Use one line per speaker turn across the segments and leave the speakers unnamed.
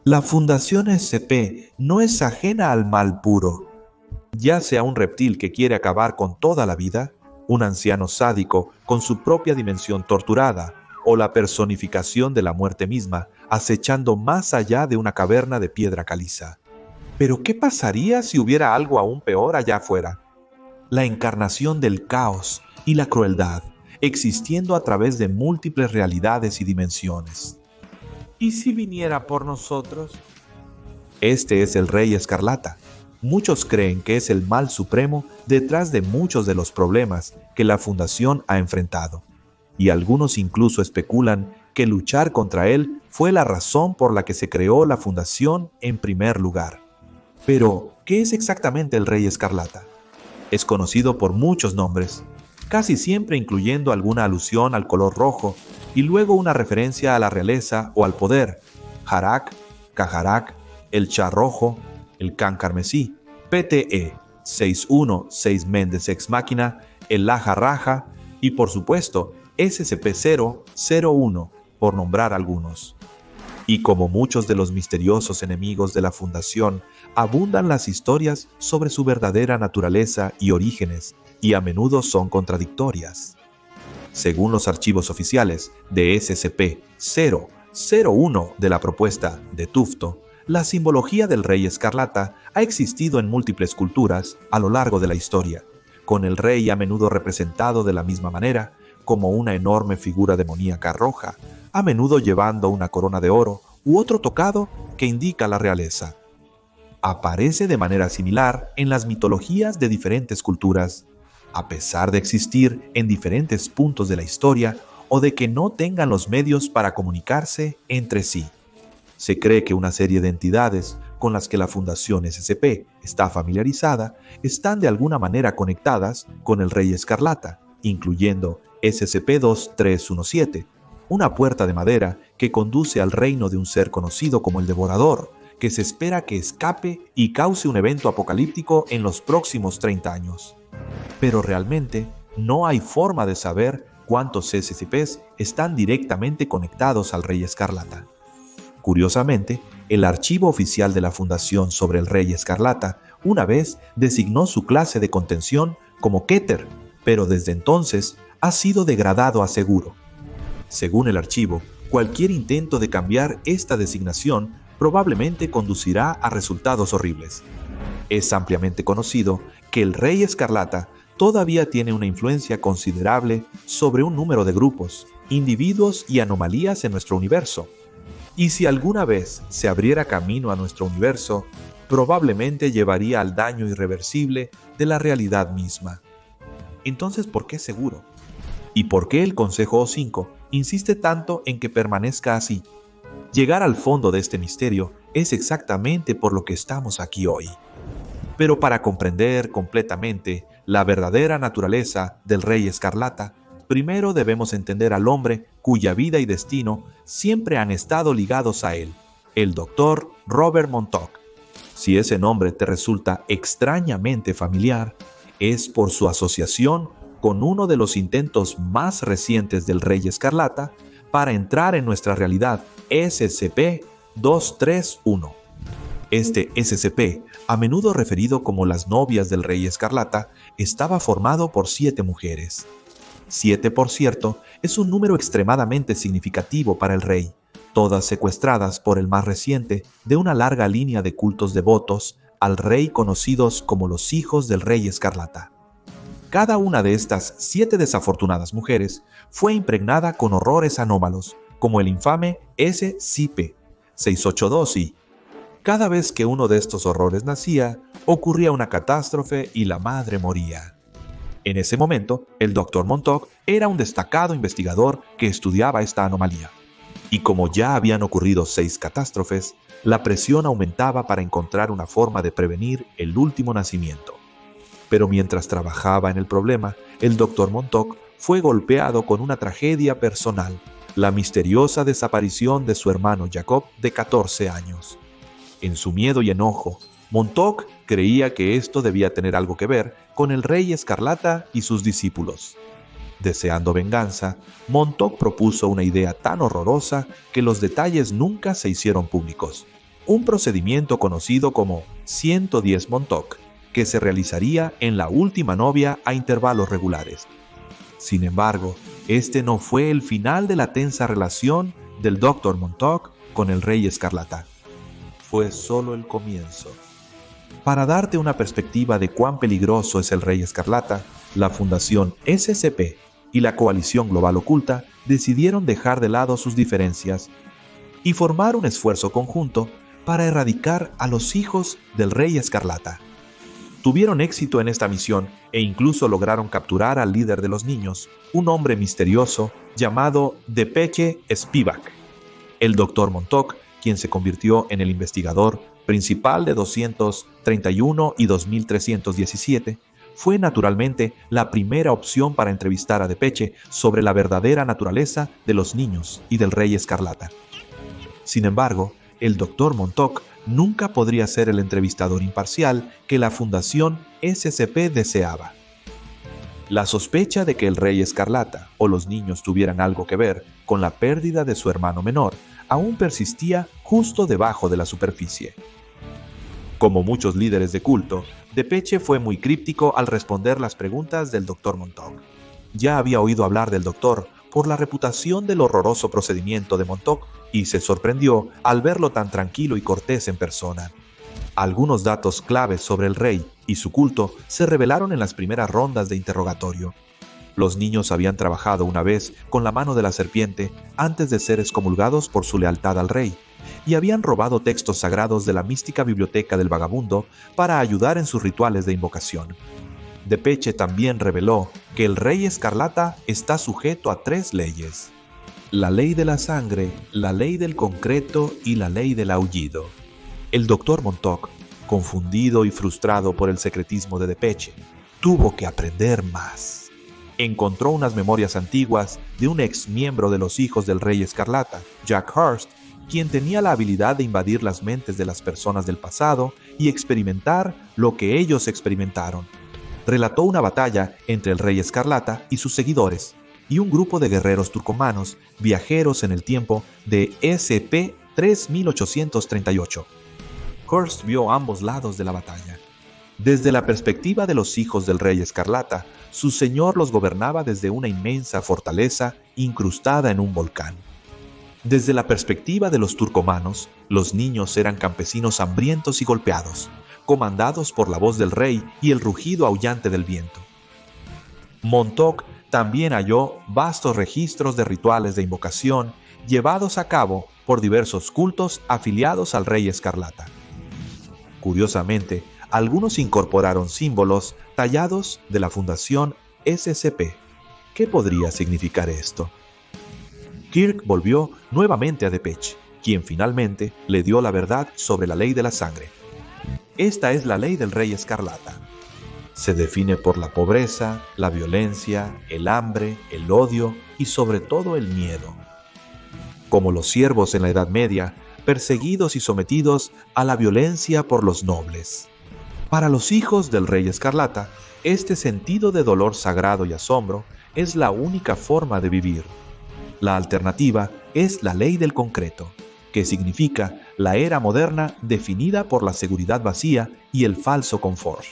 La Fundación SCP no es ajena al mal puro, ya sea un reptil que quiere acabar con toda la vida, un anciano sádico con su propia dimensión torturada, o la personificación de la muerte misma, acechando más allá de una caverna de piedra caliza. Pero ¿qué pasaría si hubiera algo aún peor allá afuera? La encarnación del caos y la crueldad, existiendo a través de múltiples realidades y dimensiones. ¿Y si viniera por nosotros? Este es el Rey Escarlata. Muchos creen que es el mal supremo detrás de muchos de los problemas que la Fundación ha enfrentado, y algunos incluso especulan que luchar contra él fue la razón por la que se creó la Fundación en primer lugar. Pero, ¿qué es exactamente el Rey Escarlata? Es conocido por muchos nombres, casi siempre incluyendo alguna alusión al color rojo y luego una referencia a la realeza o al poder: Harak, Kaharak, el Cha rojo, el Khan carmesí, PTE, 616 Mendes Ex Machina, el Laja Raja y por supuesto SCP-001, por nombrar algunos. Y como muchos de los misteriosos enemigos de la Fundación, abundan las historias sobre su verdadera naturaleza y orígenes, y a menudo son contradictorias. Según los archivos oficiales de SCP-001 de la propuesta de Tufto, la simbología del Rey Escarlata ha existido en múltiples culturas a lo largo de la historia, con el rey a menudo representado de la misma manera, como una enorme figura demoníaca roja, a menudo llevando una corona de oro u otro tocado que indica la realeza. Aparece de manera similar en las mitologías de diferentes culturas, a pesar de existir en diferentes puntos de la historia o de que no tengan los medios para comunicarse entre sí. Se cree que una serie de entidades con las que la Fundación SCP está familiarizada están de alguna manera conectadas con el Rey Escarlata, incluyendo SCP-2317, una puerta de madera que conduce al reino de un ser conocido como el Devorador, que se espera que escape y cause un evento apocalíptico en los próximos 30 años. Pero realmente no hay forma de saber cuántos SCPs están directamente conectados al Rey Escarlata. Curiosamente, el archivo oficial de la Fundación sobre el Rey Escarlata una vez designó su clase de contención como Keter, pero desde entonces ha sido degradado a seguro. Según el archivo, cualquier intento de cambiar esta designación probablemente conducirá a resultados horribles. Es ampliamente conocido que el Rey Escarlata todavía tiene una influencia considerable sobre un número de grupos, individuos y anomalías en nuestro universo. Y si alguna vez se abriera camino a nuestro universo, probablemente llevaría al daño irreversible de la realidad misma. Entonces, ¿por qué seguro? ¿Y por qué el Consejo O5 insiste tanto en que permanezca así? Llegar al fondo de este misterio es exactamente por lo que estamos aquí hoy. Pero para comprender completamente la verdadera naturaleza del Rey Escarlata, primero debemos entender al hombre cuya vida y destino siempre han estado ligados a él, el Dr. Robert Montauk. Si ese nombre te resulta extrañamente familiar, es por su asociación con uno de los intentos más recientes del Rey Escarlata para entrar en nuestra realidad, SCP-231. Este SCP, a menudo referido como las novias del Rey Escarlata, estaba formado por 7 mujeres. 7, por cierto, es un número extremadamente significativo para el rey, todas secuestradas por el más reciente de una larga línea de cultos devotos al rey conocidos como los hijos del Rey Escarlata. Cada una de estas 7 desafortunadas mujeres fue impregnada con horrores anómalos, como el infame SCP-682-I. Cada vez que uno de estos horrores nacía, ocurría una catástrofe y la madre moría. En ese momento, el Dr. Montauk era un destacado investigador que estudiaba esta anomalía. Y como ya habían ocurrido 6 catástrofes, la presión aumentaba para encontrar una forma de prevenir el último nacimiento. Pero mientras trabajaba en el problema, el Dr. Montauk fue golpeado con una tragedia personal, la misteriosa desaparición de su hermano Jacob de 14 años. En su miedo y enojo, Montauk creía que esto debía tener algo que ver con el Rey Escarlata y sus discípulos. Deseando venganza, Montauk propuso una idea tan horrorosa que los detalles nunca se hicieron públicos. un procedimiento conocido como 110 Montauk, que se realizaría en la última novia a intervalos regulares. Sin embargo, este no fue el final de la tensa relación del Dr. Montauk con el Rey Escarlata. Fue solo el comienzo. Para darte una perspectiva de cuán peligroso es el Rey Escarlata, la Fundación SCP y la Coalición Global Oculta decidieron dejar de lado sus diferencias y formar un esfuerzo conjunto para erradicar a los hijos del Rey Escarlata. Tuvieron éxito en esta misión e incluso lograron capturar al líder de los niños, un hombre misterioso llamado DePeche Spivak. El Dr. Montauk, quien se convirtió en el investigador principal de 231 y 2317, fue naturalmente la primera opción para entrevistar a DePeche sobre la verdadera naturaleza de los niños y del Rey Escarlata. Sin embargo, el Dr. Montauk nunca podría ser el entrevistador imparcial que la Fundación SCP deseaba. La sospecha de que el Rey Escarlata o los niños tuvieran algo que ver con la pérdida de su hermano menor aún persistía justo debajo de la superficie. Como muchos líderes de culto, DePeche fue muy críptico al responder las preguntas del Dr. Montauk. Ya había oído hablar del Doctor por la reputación del horroroso procedimiento de Montauk y se sorprendió al verlo tan tranquilo y cortés en persona. Algunos datos claves sobre el rey y su culto se revelaron en las primeras rondas de interrogatorio. Los niños habían trabajado una vez con la mano de la serpiente antes de ser excomulgados por su lealtad al rey, y habían robado textos sagrados de la mística biblioteca del vagabundo para ayudar en sus rituales de invocación. DePeche también reveló que el Rey Escarlata está sujeto a 3 leyes: la ley de la sangre, la ley del concreto y la ley del aullido. El Dr. Montauk, confundido y frustrado por el secretismo de DePeche, tuvo que aprender más. Encontró unas memorias antiguas de un ex miembro de los hijos del Rey Escarlata, Jack Hurst, quien tenía la habilidad de invadir las mentes de las personas del pasado y experimentar lo que ellos experimentaron. Relató una batalla entre el Rey Escarlata y sus seguidores, y un grupo de guerreros turcomanos viajeros en el tiempo de SCP-3838. Hurst vio ambos lados de la batalla. Desde la perspectiva de los hijos del Rey Escarlata, su señor los gobernaba desde una inmensa fortaleza incrustada en un volcán. Desde la perspectiva de los turcomanos, los niños eran campesinos hambrientos y golpeados, comandados por la voz del rey y el rugido aullante del viento. Montauk también halló vastos registros de rituales de invocación llevados a cabo por diversos cultos afiliados al Rey Escarlata. Curiosamente, algunos incorporaron símbolos tallados de la Fundación SCP. ¿Qué podría significar esto? Kirk volvió nuevamente a DePeche, quien finalmente le dio la verdad sobre la ley de la sangre. Esta es la ley del Rey Escarlata. Se define por la pobreza, la violencia, el hambre, el odio y sobre todo el miedo. Como los siervos en la Edad Media, perseguidos y sometidos a la violencia por los nobles. Para los hijos del Rey Escarlata, este sentido de dolor sagrado y asombro es la única forma de vivir. La alternativa es la ley del concreto, que significa la era moderna definida por la seguridad vacía y el falso confort.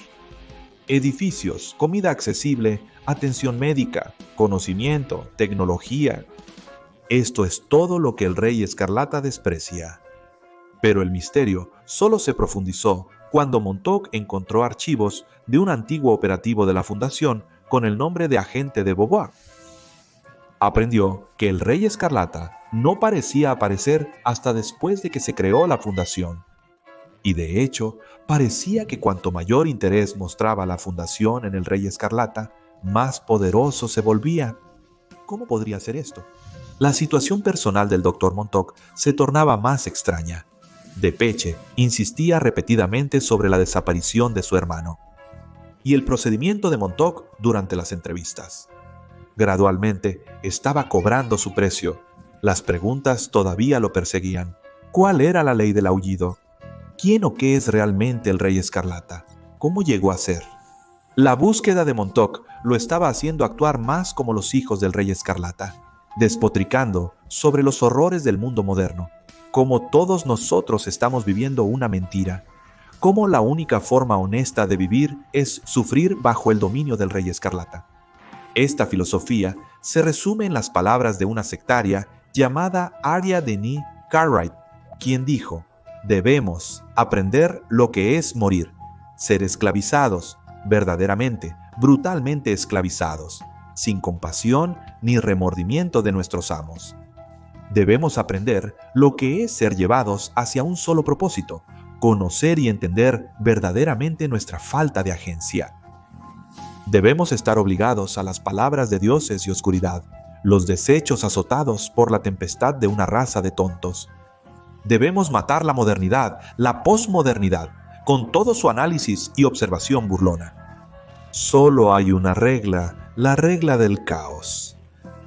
Edificios, comida accesible, atención médica, conocimiento, tecnología. Esto es todo lo que el Rey Escarlata desprecia. Pero el misterio solo se profundizó cuando Montauk encontró archivos de un antiguo operativo de la Fundación con el nombre de agente de Beauvoir. Aprendió que el Rey Escarlata no parecía aparecer hasta después de que se creó la Fundación. Y de hecho, parecía que cuanto mayor interés mostraba la Fundación en el Rey Escarlata, más poderoso se volvía. ¿Cómo podría ser esto? La situación personal del Dr. Montauk se tornaba más extraña. DePeche insistía repetidamente sobre la desaparición de su hermano y el procedimiento de Montauk durante las entrevistas. Gradualmente estaba cobrando su precio. Las preguntas todavía lo perseguían. ¿Cuál era la ley del aullido? ¿Quién o qué es realmente el Rey Escarlata? ¿Cómo llegó a ser? La búsqueda de Montauk lo estaba haciendo actuar más como los hijos del Rey Escarlata, despotricando sobre los horrores del mundo moderno. cómo todos nosotros estamos viviendo una mentira, cómo la única forma honesta de vivir es sufrir bajo el dominio del Rey Escarlata. Esta filosofía se resume en las palabras de una sectaria llamada Arya Denny Cartwright, quien dijo: debemos aprender lo que es morir, ser esclavizados, verdaderamente, brutalmente esclavizados, sin compasión ni remordimiento de nuestros amos. Debemos aprender lo que es ser llevados hacia un solo propósito, conocer y entender verdaderamente nuestra falta de agencia. Debemos estar obligados a las palabras de dioses y oscuridad, los desechos azotados por la tempestad de una raza de tontos. Debemos matar la modernidad, la posmodernidad, con todo su análisis y observación burlona. Solo hay una regla, la regla del caos.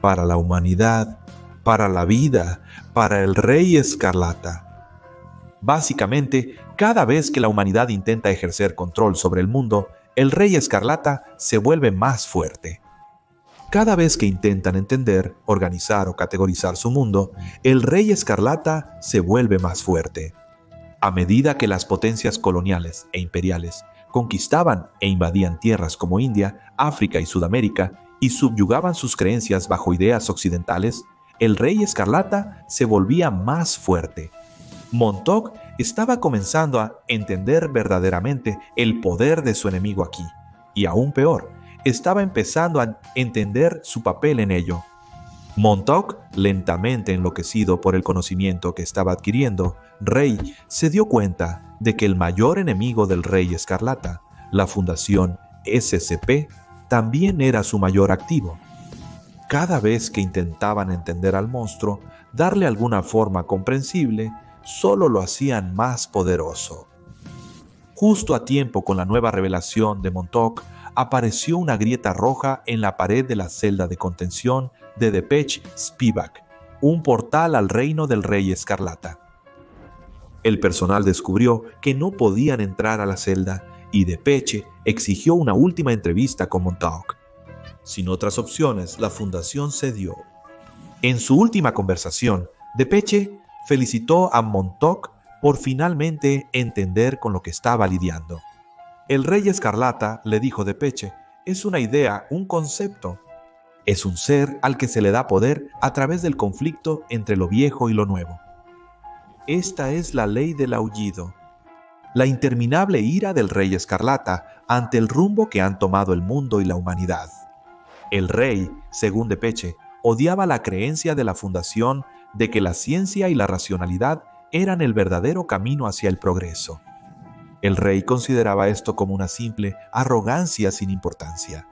Para la humanidad, para la vida, para el Rey Escarlata. Básicamente, cada vez que la humanidad intenta ejercer control sobre el mundo, el Rey Escarlata se vuelve más fuerte. Cada vez que intentan entender, organizar o categorizar su mundo, el Rey Escarlata se vuelve más fuerte. A medida que las potencias coloniales e imperiales conquistaban e invadían tierras como India, África y Sudamérica y subyugaban sus creencias bajo ideas occidentales, el Rey Escarlata se volvía más fuerte. Montauk estaba comenzando a entender verdaderamente el poder de su enemigo aquí, y aún peor, estaba empezando a entender su papel en ello. Montauk, lentamente enloquecido por el conocimiento que estaba adquiriendo, Rey se dio cuenta de que el mayor enemigo del Rey Escarlata, la Fundación SCP, también era su mayor activo. Cada vez que intentaban entender al monstruo, darle alguna forma comprensible, solo lo hacían más poderoso. Justo a tiempo con la nueva revelación de Montauk, apareció una grieta roja en la pared de la celda de contención de Depeche Spivak, un portal al reino del Rey Escarlata. El personal descubrió que no podían entrar a la celda y Depeche exigió una última entrevista con Montauk. Sin otras opciones, la fundación cedió. En su última conversación, Depeche felicitó a Montauk por finalmente entender con lo que estaba lidiando. El Rey Escarlata, le dijo Depeche, es una idea, un concepto. Es un ser al que se le da poder a través del conflicto entre lo viejo y lo nuevo. Esta es la ley del aullido, la interminable ira del Rey Escarlata ante el rumbo que han tomado el mundo y la humanidad. El rey, según Depeche, odiaba la creencia de la fundación de que la ciencia y la racionalidad eran el verdadero camino hacia el progreso. El rey consideraba esto como una simple arrogancia sin importancia.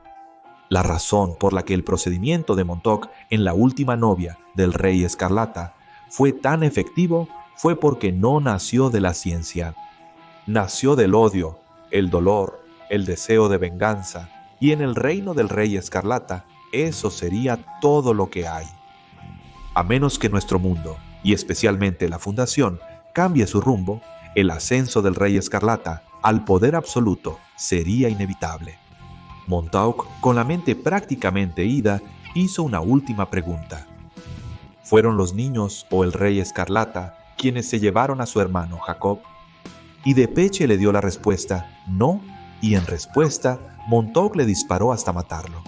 La razón por la que el procedimiento de Montauk en la última novia del Rey Escarlata fue tan efectivo fue porque no nació de la ciencia. Nació del odio, el dolor, el deseo de venganza, y en el reino del Rey Escarlata eso sería todo lo que hay. A menos que nuestro mundo, y especialmente la Fundación, cambie su rumbo, el ascenso del Rey Escarlata al poder absoluto sería inevitable. Montauk, con la mente prácticamente ida, hizo una última pregunta. ¿Fueron los niños o el Rey Escarlata quienes se llevaron a su hermano Jacob? Y Depeche le dio la respuesta, no, y en respuesta, Montauk le disparó hasta matarlo,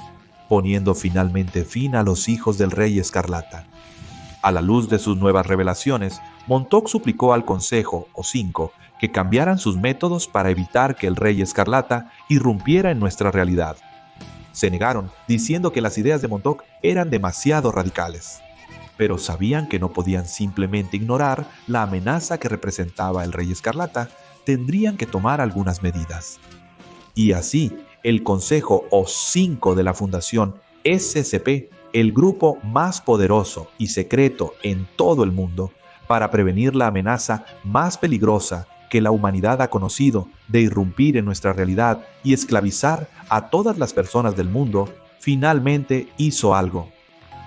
poniendo finalmente fin a los hijos del Rey Escarlata. A la luz de sus nuevas revelaciones, Montauk suplicó al Consejo, o Cinco, que cambiaran sus métodos para evitar que el Rey Escarlata irrumpiera en nuestra realidad. Se negaron, diciendo que las ideas de Montauk eran demasiado radicales, pero sabían que no podían simplemente ignorar la amenaza que representaba el Rey Escarlata, tendrían que tomar algunas medidas. Y así, el Consejo o Cinco de la Fundación SCP, el grupo más poderoso y secreto en todo el mundo, para prevenir la amenaza más peligrosa que la humanidad ha conocido de irrumpir en nuestra realidad y esclavizar a todas las personas del mundo, finalmente hizo algo.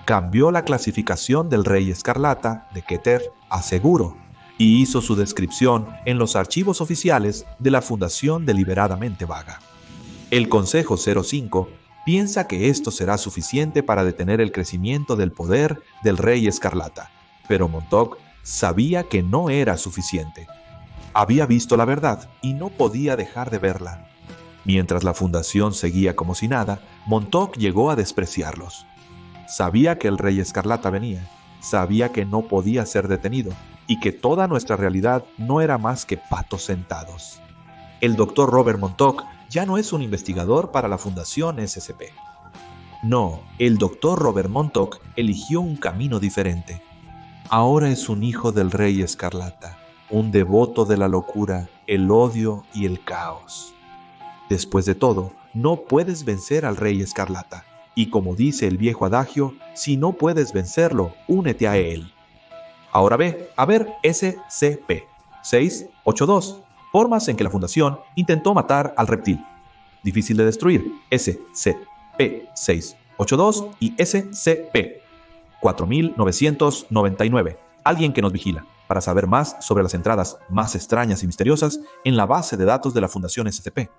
Cambió la clasificación del Rey Escarlata de Keter a seguro y hizo su descripción en los archivos oficiales de la Fundación deliberadamente vaga. El Consejo 05 piensa que esto será suficiente para detener el crecimiento del poder del Rey Escarlata, pero Montauk sabía que no era suficiente. Había visto la verdad y no podía dejar de verla. Mientras la fundación seguía como si nada, Montauk llegó a despreciarlos. Sabía que el Rey Escarlata venía, sabía que no podía ser detenido y que toda nuestra realidad no era más que patos sentados. El Dr. Robert Montauk ya no es un investigador para la Fundación SCP. No, el Dr. Robert Montauk eligió un camino diferente. Ahora es un hijo del Rey Escarlata, un devoto de la locura, el odio y el caos. Después de todo, no puedes vencer al Rey Escarlata. Y como dice el viejo adagio, si no puedes vencerlo, únete a él. Ahora ve, a ver SCP-682, formas en que la Fundación intentó matar al reptil. Difícil de destruir, SCP-682 y SCP-4999. Alguien que nos vigila, para saber más sobre las entradas más extrañas y misteriosas en la base de datos de la Fundación SCP.